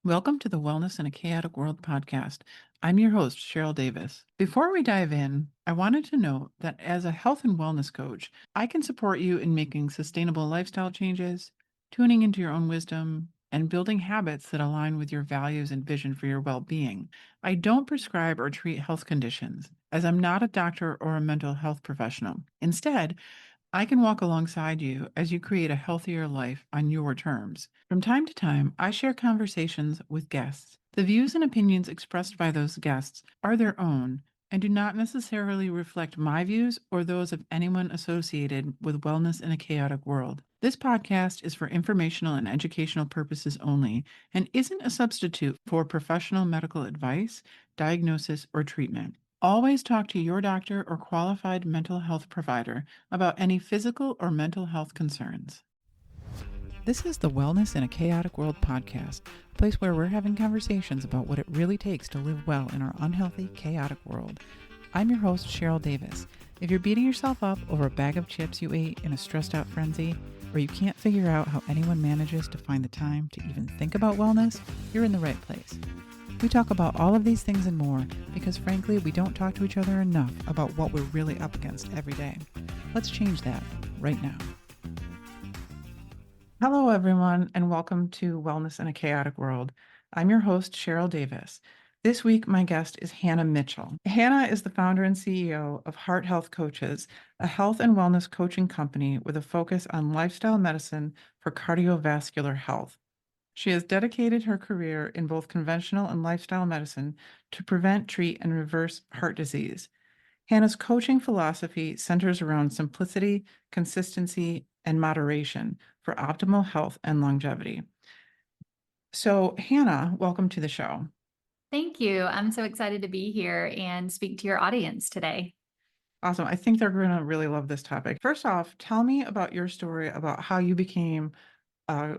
Welcome to the Wellness in a Chaotic World podcast. I'm your host, Cheryl Davis. Before we dive in, I wanted to note that as a health and wellness coach, I can support you in making sustainable lifestyle changes, tuning into your own wisdom, and building habits that align with your values and vision for your well being. I don't prescribe or treat health conditions, as I'm not a doctor or a mental health professional. Instead, I can walk alongside you as you create a healthier life on your terms. From time to time, I share conversations with guests. The views and opinions expressed by those guests are their own and do not necessarily reflect my views or those of anyone associated with wellness in a chaotic world. This podcast is for informational and educational purposes only and isn't a substitute for professional medical advice, diagnosis, or treatment. Always talk to your doctor or qualified mental health provider about any physical or mental health concerns. This is the Wellness in a Chaotic World podcast, a place where we're having conversations about what it really takes to live well in our unhealthy, chaotic world. I'm your host, Cheryl Davis. If you're beating yourself up over a bag of chips you ate in a stressed out frenzy, or you can't figure out how anyone manages to find the time to even think about wellness, you're in the right place. We talk about all of these things and more because, frankly, we don't talk to each other enough about what we're really up against every day. Let's change that right now. Hello, everyone, and welcome to Wellness in a Chaotic World. I'm your host, Cheryl Davis. This week, my guest is Hannah Mitchell. Hannah is the founder and CEO of Heart Health Coaches, a health and wellness coaching company with a focus on lifestyle medicine for cardiovascular health. She has dedicated her career in both conventional and lifestyle medicine to prevent, treat, and reverse heart disease. Hannah's coaching philosophy centers around simplicity, consistency, and moderation for optimal health and longevity. So, Hannah, welcome to the show. Thank you. I'm so excited to be here and speak to your audience today. Awesome. I think they're going to really love this topic. First off, tell me about your story about how you became a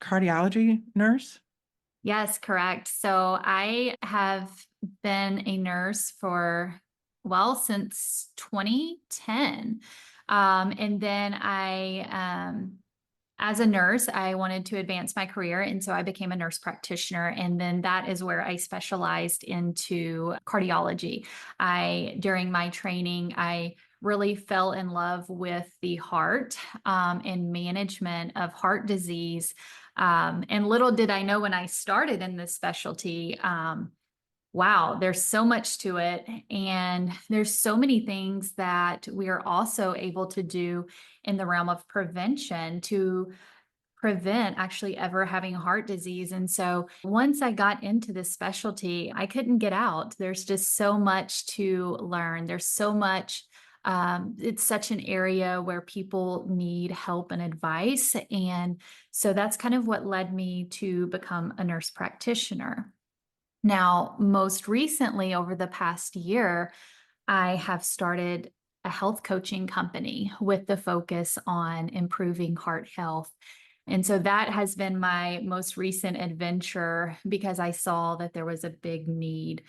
cardiology nurse. Yes, correct. So I have been a nurse for, since 2010. And then as a nurse, I wanted to advance my career. And so I became a nurse practitioner. And then that is where I specialized into cardiology. During my training, I really fell in love with the heart and management of heart disease. And little did I know when I started in this specialty, wow, there's so much to it. And there's so many things that we are also able to do in the realm of prevention to prevent actually ever having heart disease. And so once I got into this specialty, I couldn't get out. There's just so much to learn. There's so much. It's such an area where people need help and advice. And so that's kind of what led me to become a nurse practitioner. Now, most recently, over the past year, I have started a health coaching company with the focus on improving heart health. And so that has been my most recent adventure because I saw that there was a big need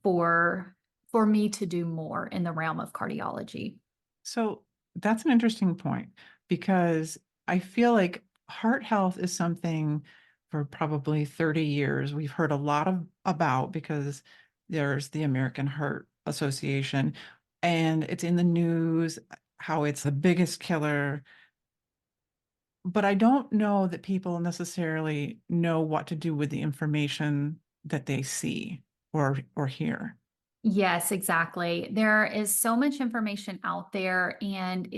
for me to do more in the realm of cardiology. So that's an interesting point because I feel like heart health is something for probably 30 years we've heard a lot about because there's the American Heart Association and it's in the news how it's the biggest killer. But I don't know that people necessarily know what to do with the information that they see or hear. Yes, exactly. There is so much information out there, and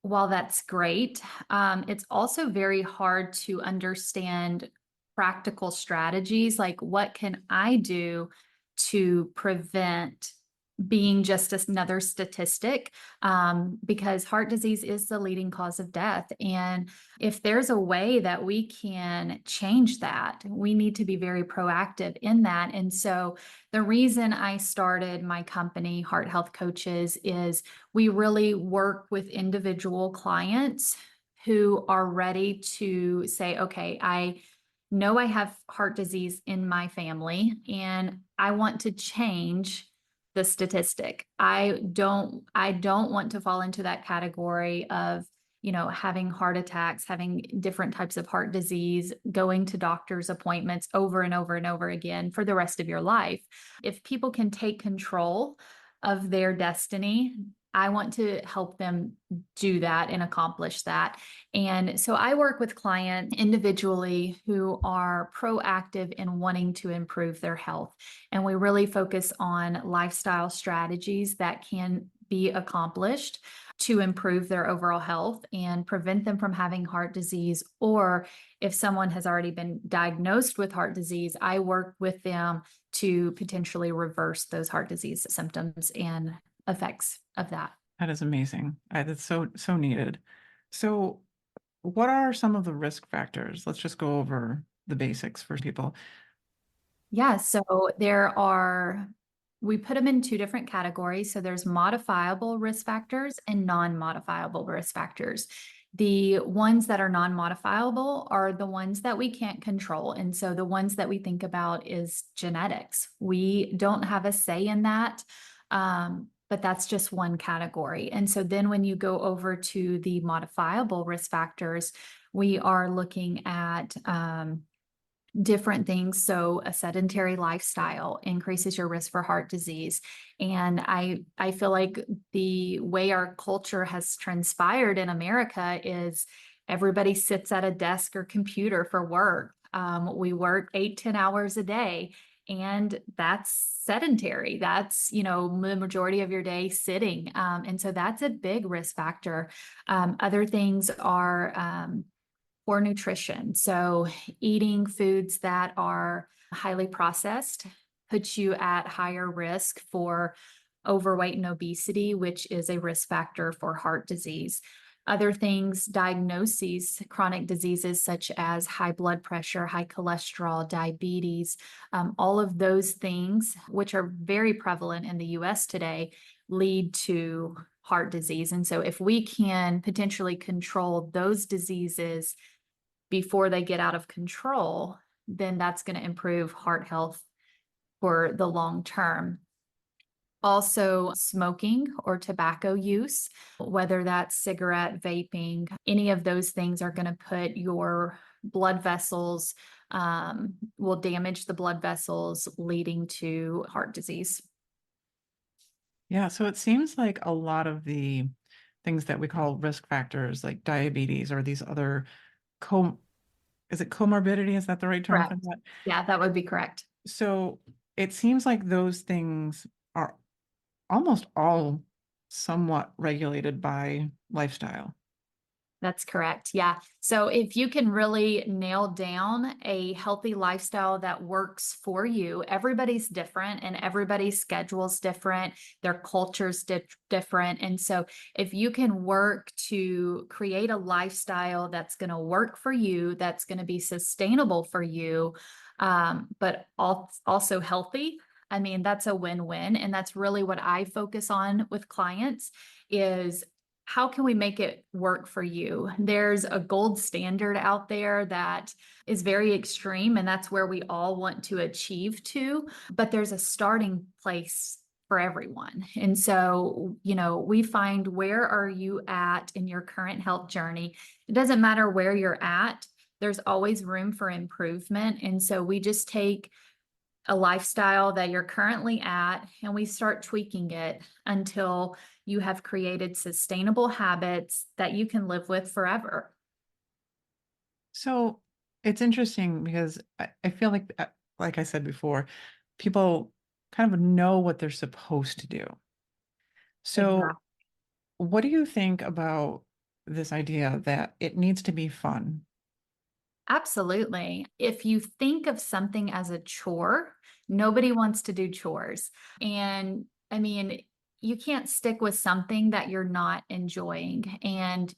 while that's great, it's also very hard to understand practical strategies. Like, what can I do to prevent being just another statistic? Because heart disease is the leading cause of death. And if there's a way that we can change that, we need to be very proactive in that. And so the reason I started my company, Heart Health Coaches, is we really work with individual clients who are ready to say, okay, I know I have heart disease in my family and I want to change the statistic. I don't want to fall into that category of having heart attacks, having different types of heart disease, going to doctor's appointments over and over and over again for the rest of your life. If people can take control of their destiny, I want to help them do that and accomplish that. And so I work with clients individually who are proactive in wanting to improve their health. And we really focus on lifestyle strategies that can be accomplished to improve their overall health and prevent them from having heart disease. Or if someone has already been diagnosed with heart disease, I work with them to potentially reverse those heart disease symptoms and effects of that. That is amazing. That's so needed. So, what are some of the risk factors? Let's just go over the basics for people. Yeah, so we put them in two different categories. So there's modifiable risk factors and non-modifiable risk factors. The ones that are non-modifiable are the ones that we can't control. And so the ones that we think about is genetics. We don't have a say in that. But that's just one category. And so then when you go over to the modifiable risk factors, we are looking at different things. So a sedentary lifestyle increases your risk for heart disease. And I feel like the way our culture has transpired in America is everybody sits at a desk or computer for work. We work 8-10 hours a day, and that's sedentary. That's, the majority of your day sitting. And so that's a big risk factor. Other things are poor nutrition. So eating foods that are highly processed puts you at higher risk for overweight and obesity, which is a risk factor for heart disease. Other things, diagnoses, chronic diseases such as high blood pressure, high cholesterol, diabetes, all of those things, which are very prevalent in the US today, lead to heart disease. And so if we can potentially control those diseases before they get out of control, then that's going to improve heart health for the long term. Also, smoking or tobacco use, whether that's cigarette, vaping, any of those things are going to put your blood vessels, will damage the blood vessels, leading to heart disease. Yeah, so it seems like a lot of the things that we call risk factors, like diabetes or these other is it comorbidity? Is that the right term for Correct. that? Yeah, that would be correct. So it seems like those things are almost all somewhat regulated by lifestyle. That's correct. Yeah. So if you can really nail down a healthy lifestyle that works for you, everybody's different and everybody's schedule's different, their culture's different. And so if you can work to create a lifestyle that's going to work for you, that's going to be sustainable for you, but also healthy, I mean, that's a win-win. And that's really what I focus on with clients is how can we make it work for you? There's a gold standard out there that is very extreme, and that's where we all want to achieve to, but there's a starting place for everyone. And so, we find where are you at in your current health journey? It doesn't matter where you're at, there's always room for improvement. And so we just take a lifestyle that you're currently at and we start tweaking it until you have created sustainable habits that you can live with forever. So it's interesting because I feel like I said before, people kind of know what they're supposed to do. So Exactly. what do you think about this idea that it needs to be fun? Absolutely. If you think of something as a chore, nobody wants to do chores. And I mean, you can't stick with something that you're not enjoying. And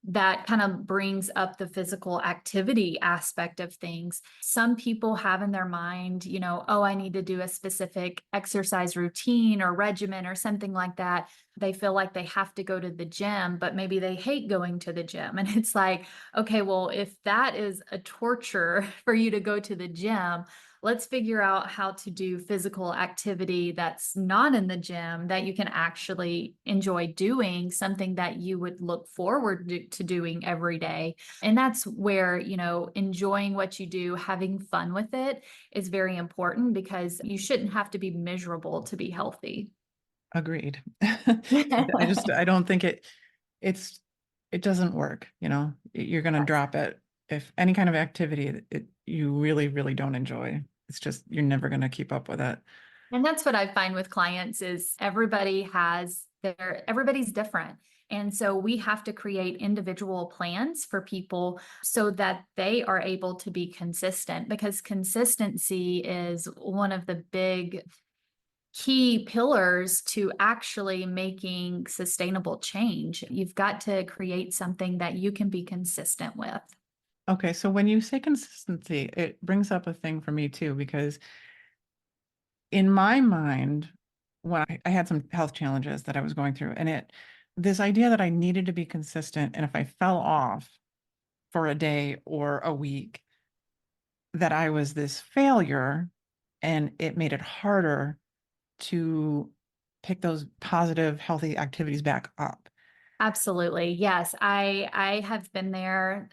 that kind of brings up the physical activity aspect of things. Some people have in their mind, oh, I need to do a specific exercise routine or regimen or something like that. they feel like they have to go to the gym, but maybe they hate going to the gym. And it's like, okay, well, if that is a torture for you to go to the gym, let's figure out how to do physical activity that's not in the gym that you can actually enjoy doing, something that you would look forward to doing every day. And that's where, enjoying what you do, having fun with it is very important because you shouldn't have to be miserable to be healthy. Agreed. I don't think it's, it doesn't work, you're going to drop it. If any kind of activity you really, really don't enjoy, it's just, you're never going to keep up with it. And that's what I find with clients is everybody's different. And so we have to create individual plans for people so that they are able to be consistent, because consistency is one of the big key pillars to actually making sustainable change. You've got to create something that you can be consistent with. Okay, so when you say consistency, it brings up a thing for me too, because in my mind, when I had some health challenges that I was going through, and this idea that I needed to be consistent, and if I fell off for a day or a week, that I was this failure, and it made it harder to pick those positive, healthy activities back up. Absolutely. Yes. I have been there.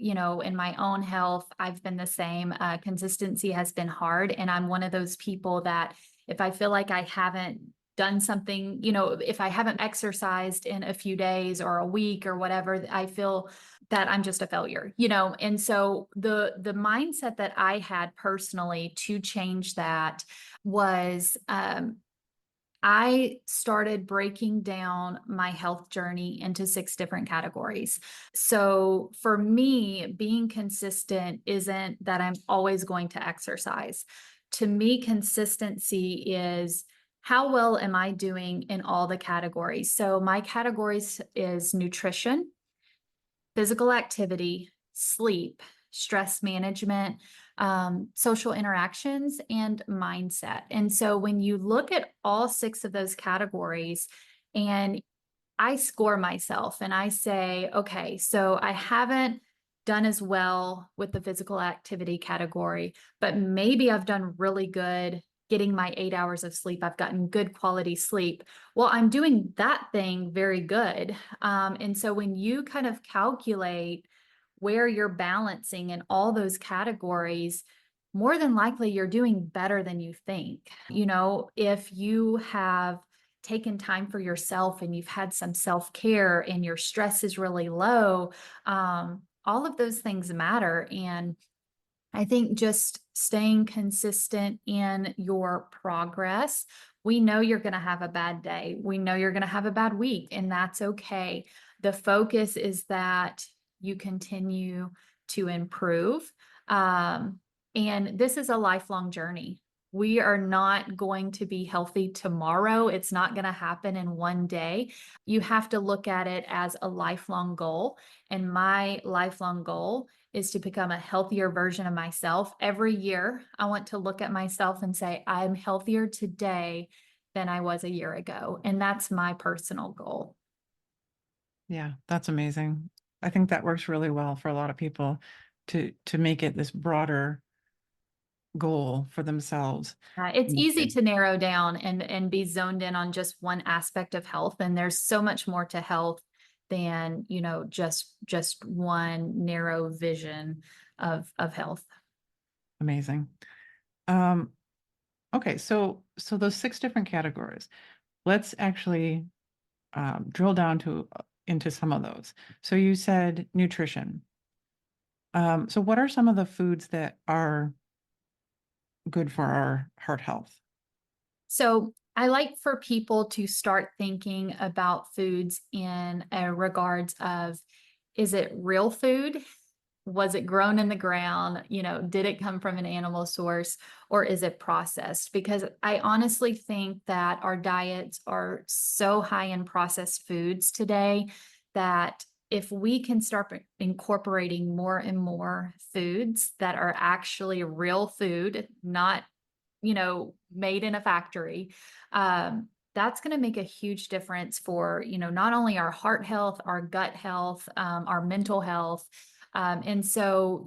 In my own health, I've been the same. Consistency has been hard. And I'm one of those people that if I feel like I haven't done something, if I haven't exercised in a few days or a week or whatever, I feel that I'm just a failure. And so the mindset that I had personally to change that was I started breaking down my health journey into 6 different categories. So for me, being consistent isn't that I'm always going to exercise. To me, consistency is how well am I doing in all the categories? So my categories is nutrition, physical activity, sleep, stress management, social interactions, and mindset. And so when you look at all 6 of those categories, and I score myself and I say, okay, so I haven't done as well with the physical activity category, but maybe I've done really good getting my 8 hours of sleep. I've gotten good quality sleep. Well, I'm doing that thing very good. And so when you kind of calculate where you're balancing in all those categories, more than likely you're doing better than you think. If you have taken time for yourself and you've had some self-care and your stress is really low, all of those things matter. And I think just staying consistent in your progress. We know you're going to have a bad day. We know you're going to have a bad week, and that's okay. The focus is that you continue to improve. And this is a lifelong journey. We are not going to be healthy tomorrow. It's not going to happen in one day. You have to look at it as a lifelong goal. And my lifelong goal is to become a healthier version of myself. Every year, I want to look at myself and say, I'm healthier today than I was a year ago. And that's my personal goal. Yeah, that's amazing. I think that works really well for a lot of people to make it this broader goal for themselves. It's easy to narrow down and be zoned in on just one aspect of health. And there's so much more to health than, just one narrow vision of health. Amazing. Um, okay, so those 6 different categories. Let's actually drill down into some of those. So you said nutrition. So what are some of the foods that are good for our heart health? So I like for people to start thinking about foods in a regards of, is it real food? Was it grown in the ground? Did it come from an animal source, or is it processed? Because I honestly think that our diets are so high in processed foods today that if we can start incorporating more and more foods that are actually real food, not made in a factory, that's going to make a huge difference for, not only our heart health, our gut health, our mental health. And so,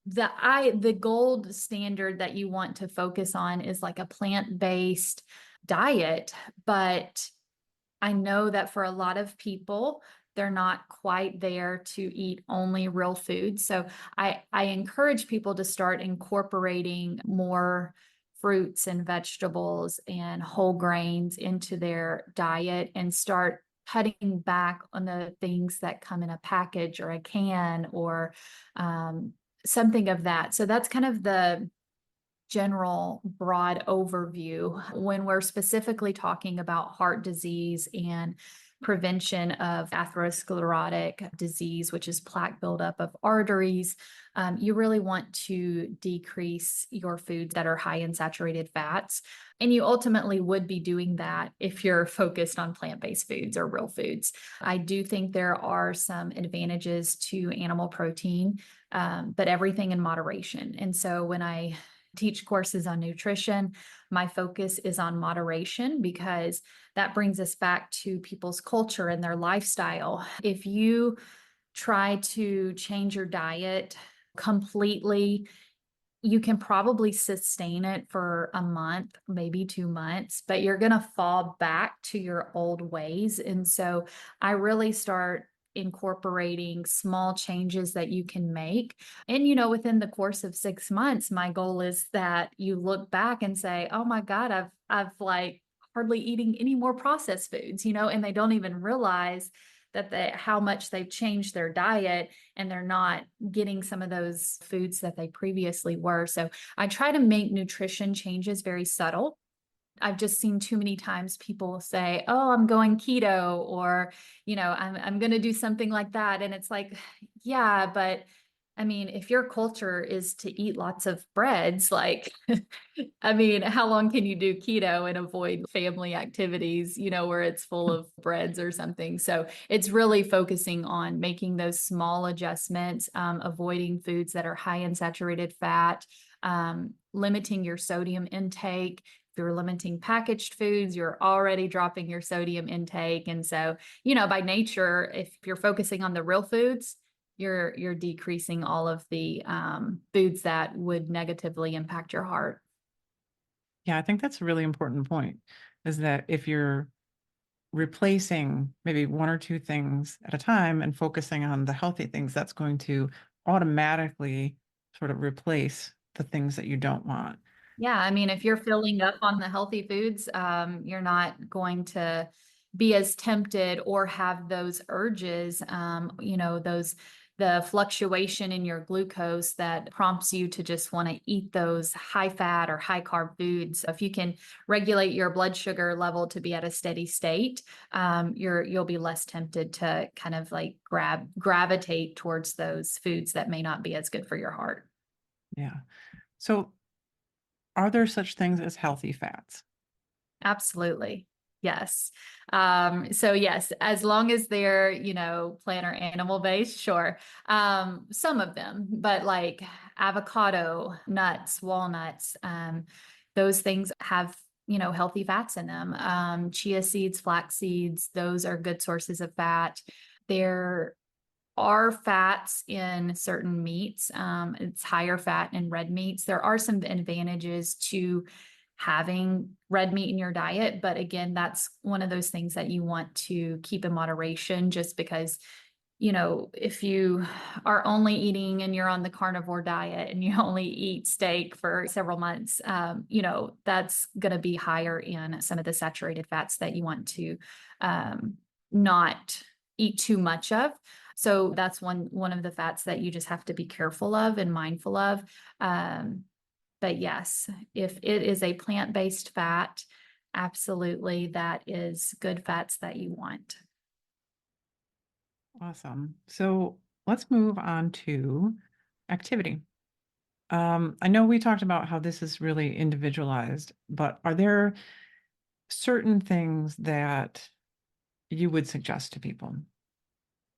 the gold standard that you want to focus on is like a plant-based diet, but I know that for a lot of people, they're not quite there to eat only real food. So I encourage people to start incorporating more fruits and vegetables and whole grains into their diet and start cutting back on the things that come in a package or a can or something of that. So that's kind of the general broad overview. When we're specifically talking about heart disease and prevention of atherosclerotic disease, which is plaque buildup of arteries, you really want to decrease your foods that are high in saturated fats. And you ultimately would be doing that if you're focused on plant-based foods or real foods. I do think there are some advantages to animal protein, but everything in moderation. And so when I teach courses on nutrition, my focus is on moderation because that brings us back to people's culture and their lifestyle. If you try to change your diet completely, you can probably sustain it for a month, maybe 2 months, but you're going to fall back to your old ways. And so I really start incorporating small changes that you can make. And, within the course of 6 months, my goal is that you look back and say, oh my God, I've like hardly eating any more processed foods, and they don't even realize that how much they've changed their diet and they're not getting some of those foods that they previously were. So I try to make nutrition changes very subtle. I've just seen too many times people say, "Oh, I'm going keto," or, I'm going to do something like that. And it's like, yeah, but I mean, if your culture is to eat lots of breads, like, I mean, how long can you do keto and avoid family activities, where it's full of breads or something? So it's really focusing on making those small adjustments, avoiding foods that are high in saturated fat, limiting your sodium intake. If you're limiting packaged foods, you're already dropping your sodium intake. And so, by nature, if you're focusing on the real foods, you're decreasing all of the foods that would negatively impact your heart. Yeah, I think that's a really important point, is that if you're replacing maybe one or two things at a time and focusing on the healthy things, that's going to automatically sort of replace the things that you don't want. Yeah, I mean, if you're filling up on the healthy foods, you're not going to be as tempted or have those urges, the fluctuation in your glucose that prompts you to just want to eat those high fat or high carb foods. If you can regulate your blood sugar level to be at a steady state, you'll be less tempted to kind of like gravitate towards those foods that may not be as good for your heart. Yeah. So are there such things as healthy fats? Absolutely. Yes. So yes, as long as they're, plant or animal based, sure. Some of them, but like avocado, nuts, walnuts, those things have, healthy fats in them. Chia seeds, flax seeds, those are good sources of fat. There are fats in certain meats. It's higher fat in red meats. There are some advantages to having red meat in your diet, but again, that's one of those things that you want to keep in moderation, just because, if you are only eating and you're on the carnivore diet and you only eat steak for several months, that's going to be higher in some of the saturated fats that you want to not eat too much of. So that's one of the fats that you just have to be careful of and mindful of. But yes, if it is a plant-based fat, absolutely, that is good fats that you want. Awesome. So let's move on to activity. I know we talked about how this is really individualized, but are there certain things that you would suggest to people?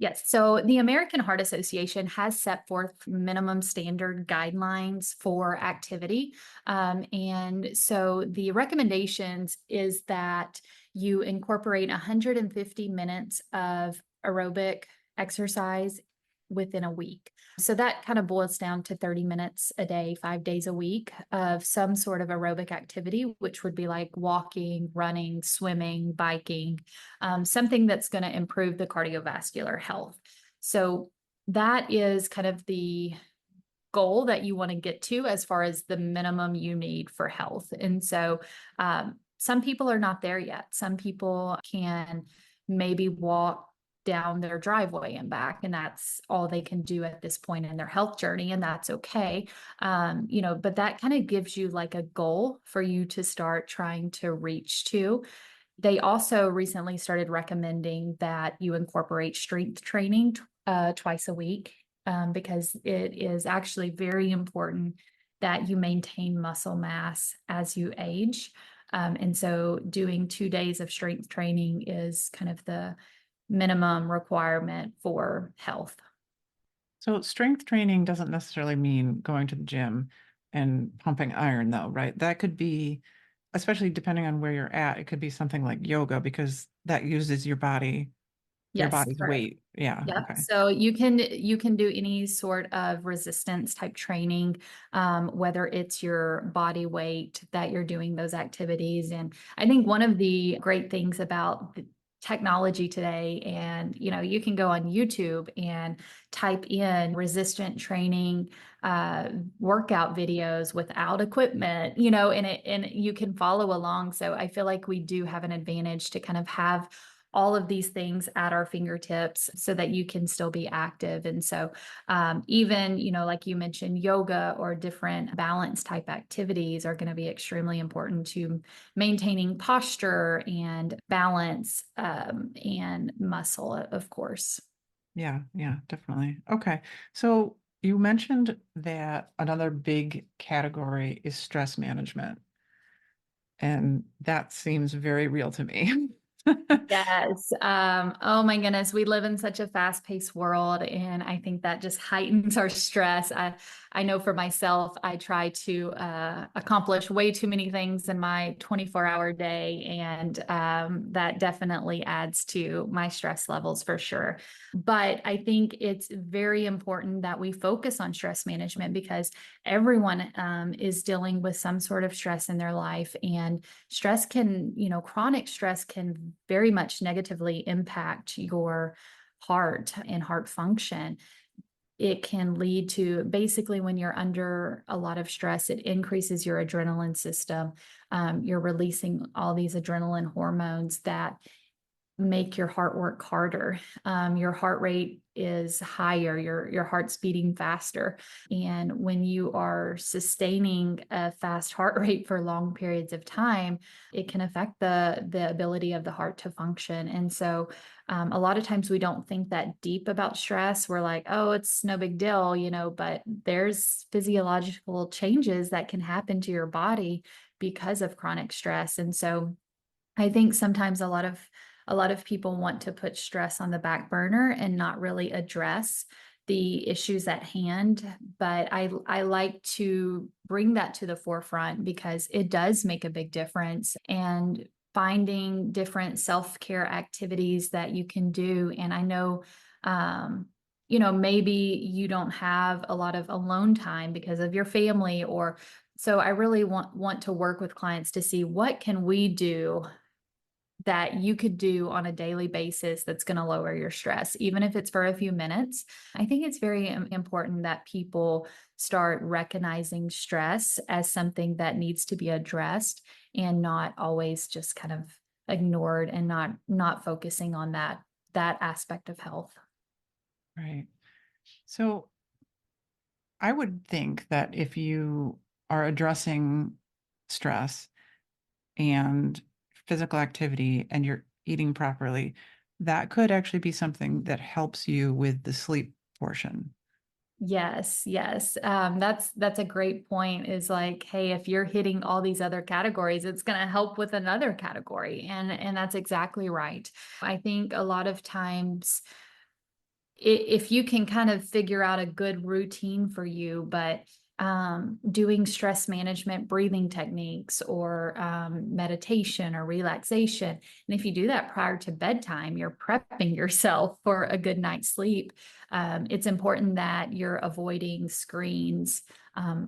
Yes. So the American Heart Association has set forth minimum standard guidelines for activity. And so the recommendations is that you incorporate 150 minutes of aerobic exercise within a week. So that kind of boils down to 30 minutes a day, 5 days a week of some sort of aerobic activity, which would be like walking, running, swimming, biking, something that's going to improve the cardiovascular health. So that is kind of the goal that you want to get to as far as the minimum you need for health. And so some people are not there yet. Some people can maybe walk down their driveway and back, and that's all they can do at this point in their health journey, and that's okay. But that kind of gives you like a goal for you to start trying to reach to. They also recently started recommending that you incorporate strength training twice a week, because it is actually very important that you maintain muscle mass as you age. And so doing 2 days of strength training is kind of the minimum requirement for health. So strength training doesn't necessarily mean going to the gym and pumping iron, though, right? That could be, especially depending on where you're at, it could be something like yoga because that uses your Yes, body's correct. weight. Yeah. Yep. Okay. So you can do any sort of resistance type training, whether it's your body weight that you're doing those activities. And I think one of the great things about the technology today, and you can go on YouTube and type in resistant training workout videos without equipment, and you can follow along. So I feel like we do have an advantage to kind of have all of these things at our fingertips so that you can still be active. And so even, like you mentioned, yoga or different balance type activities are going to be extremely important to maintaining posture and balance, and muscle, of course. Yeah. Yeah, definitely. Okay. So you mentioned that another big category is stress management, and that seems very real to me. Yes. Oh my goodness. We live in such a fast-paced world, and I think that just heightens our stress. I know for myself, I try to accomplish way too many things in my 24-hour day, and that definitely adds to my stress levels for sure. But I think it's very important that we focus on stress management because everyone is dealing with some sort of stress in their life, and stress can, chronic stress can very much negatively impact your heart and heart function. It can lead to basically when you're under a lot of stress, it increases your adrenaline system. You're releasing all these adrenaline hormones that make your heart work harder. Your heart rate is higher, your heart's beating faster. And when you are sustaining a fast heart rate for long periods of time, it can affect the ability of the heart to function. And so a lot of times we don't think that deep about stress. We're like, oh, it's no big deal, but there's physiological changes that can happen to your body because of chronic stress. And so I think sometimes a lot of people want to put stress on the back burner and not really address the issues at hand. But I like to bring that to the forefront because it does make a big difference. And finding different self-care activities that you can do. And I know, maybe you don't have a lot of alone time because of your family, or so I really want to work with clients to see what can we do that you could do on a daily basis that's going to lower your stress, even if it's for a few minutes. I think it's very important that people start recognizing stress as something that needs to be addressed and not always just kind of ignored and not focusing on that aspect of health. Right. So I would think that if you are addressing stress and physical activity and you're eating properly, that could actually be something that helps you with the sleep portion. Yes, yes. That's a great point. Is like, hey, if you're hitting all these other categories, it's going to help with another category, and that's exactly right. I think a lot of times if you can kind of figure out a good routine for you, but doing stress management, breathing techniques, or meditation or relaxation. And if you do that prior to bedtime, you're prepping yourself for a good night's sleep. It's important that you're avoiding screens,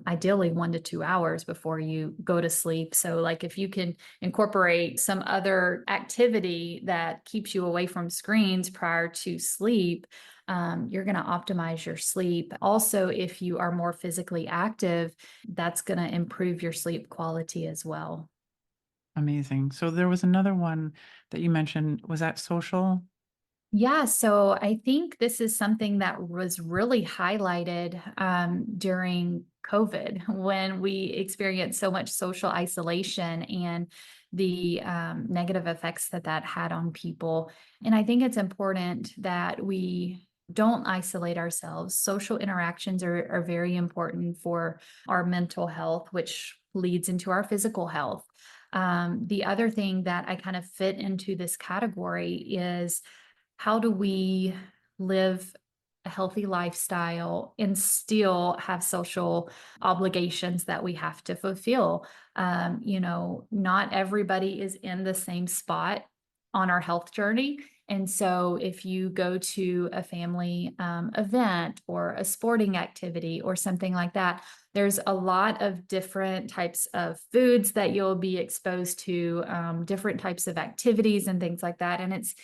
ideally 1 to 2 hours before you go to sleep. So, like, if you can incorporate some other activity that keeps you away from screens prior to sleep, you're going to optimize your sleep. Also, if you are more physically active, that's going to improve your sleep quality as well. Amazing. So there was another one that you mentioned. Was that social? Yeah, so I think this is something that was really highlighted during COVID when we experienced so much social isolation and the negative effects that that had on people. And I think it's important that we don't isolate ourselves. Social interactions are very important for our mental health, which leads into our physical health. The other thing that I kind of fit into this category is, how do we live a healthy lifestyle and still have social obligations that we have to fulfill? Not everybody is in the same spot on our health journey. And so, if you go to a family event or a sporting activity or something like that, there's a lot of different types of foods that you'll be exposed to, different types of activities and things like that. And it's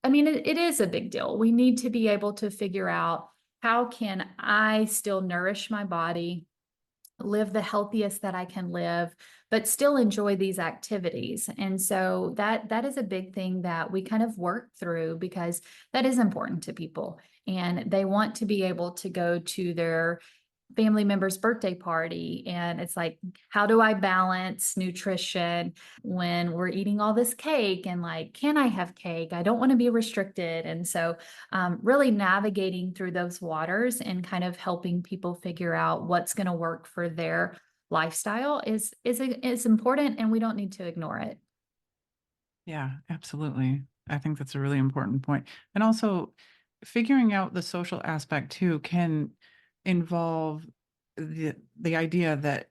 I mean, it is a big deal. We need to be able to figure out, how can I still nourish my body, live the healthiest that I can live, but still enjoy these activities. And so that is a big thing that we kind of work through, because that is important to people. And they want to be able to go to their family member's birthday party. And it's like, how do I balance nutrition when we're eating all this cake? And like, can I have cake? I don't want to be restricted. And so, really navigating through those waters and kind of helping people figure out what's going to work for their lifestyle is important, and we don't need to ignore it. Yeah, absolutely. I think that's a really important point. And also, figuring out the social aspect too can involve the idea that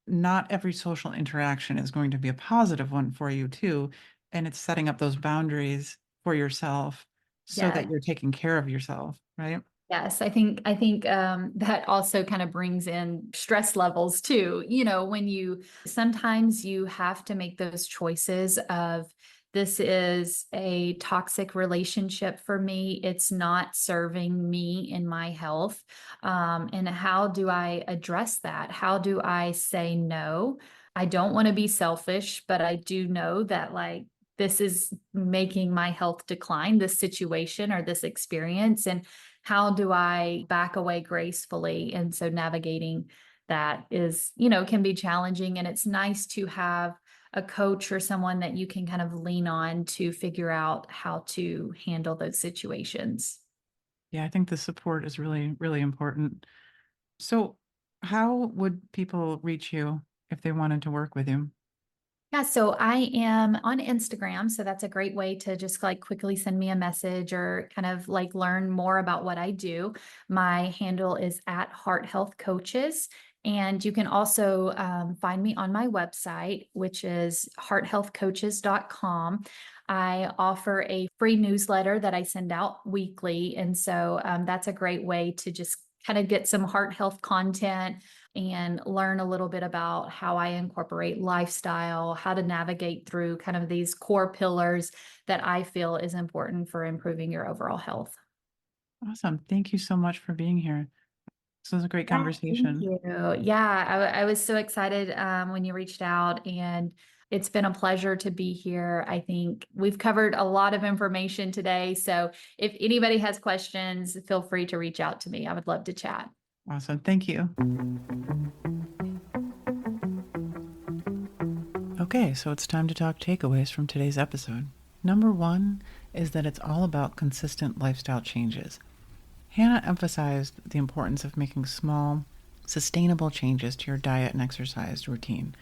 not every social interaction is going to be a positive one for you too, and it's setting up those boundaries for yourself so that Yeah. you're taking care of yourself, right? Yes, I think that also kind of brings in stress levels too. When you sometimes you have to make those choices of, this is a toxic relationship for me. It's not serving me in my health. And how do I address that? How do I say no? I don't want to be selfish, but I do know that, like, this is making my health decline, this situation or this experience. And how do I back away gracefully? And so navigating that is, can be challenging. And it's nice to have a coach or someone that you can kind of lean on to figure out how to handle those situations. Yeah, I think the support is really, really important. So, how would people reach you if they wanted to work with you? Yeah, so I am on Instagram. So that's a great way to just like quickly send me a message or kind of like learn more about what I do. My handle is at Heart Health Coaches. And you can also find me on my website, which is hearthealthcoaches.com. I offer a free newsletter that I send out weekly. And so that's a great way to just kind of get some heart health content and learn a little bit about how I incorporate lifestyle, how to navigate through kind of these core pillars that I feel is important for improving your overall health. Awesome. Thank you so much for being here. This was a great Yeah, thank conversation. you. Yeah, I was so excited when you reached out, and it's been a pleasure to be here. I think we've covered a lot of information today. So if anybody has questions, feel free to reach out to me. I would love to chat. Awesome. Thank you. Okay, so it's time to talk takeaways from today's episode. Number one is that it's all about consistent lifestyle changes. Hannah emphasized the importance of making small, sustainable changes to your diet and exercise routine.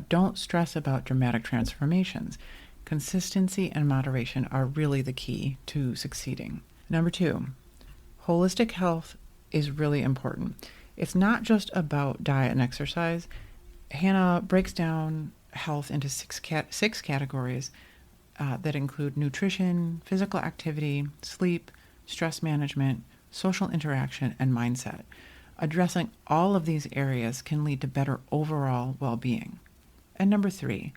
Don't stress about dramatic transformations. Consistency and moderation are really the key to succeeding. Number two, holistic health is really important. It's not just about diet and exercise. Hannah breaks down health into six categories that include nutrition, physical activity, sleep, stress management, social interaction, and mindset. Addressing all of these areas can lead to better overall well being. And number three,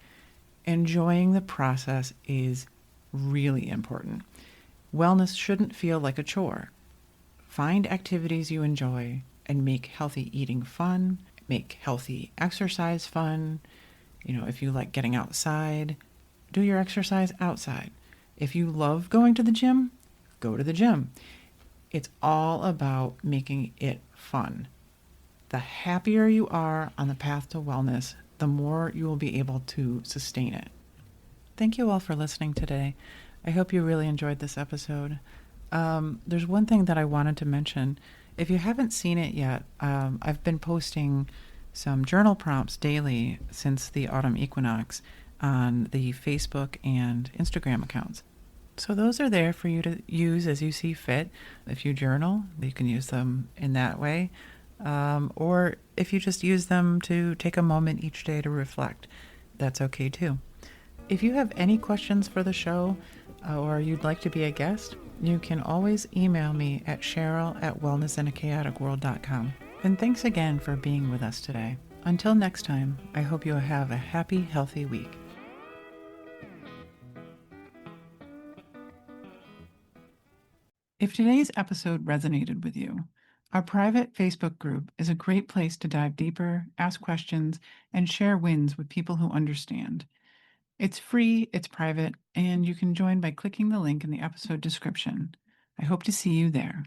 enjoying the process is really important. Wellness shouldn't feel like a chore. Find activities you enjoy and make healthy eating fun, make healthy exercise fun. If you like getting outside, do your exercise outside. If you love going to the gym, go to the gym. It's all about making it fun. The happier you are on the path to wellness, the more you will be able to sustain it. Thank you all for listening today. I hope you really enjoyed this episode. There's one thing that I wanted to mention. If you haven't seen it yet, I've been posting some journal prompts daily since the autumn equinox on the Facebook and Instagram accounts. So those are there for you to use as you see fit. If you journal, you can use them in that way. Or if you just use them to take a moment each day to reflect, that's okay too. If you have any questions for the show or you'd like to be a guest, you can always email me at cheryl@wellnessinachaoticworld.com. And thanks again for being with us today. Until next time, I hope you have a happy, healthy week. If today's episode resonated with you, our private Facebook group is a great place to dive deeper, ask questions, and share wins with people who understand. It's free, it's private, and you can join by clicking the link in the episode description. I hope to see you there.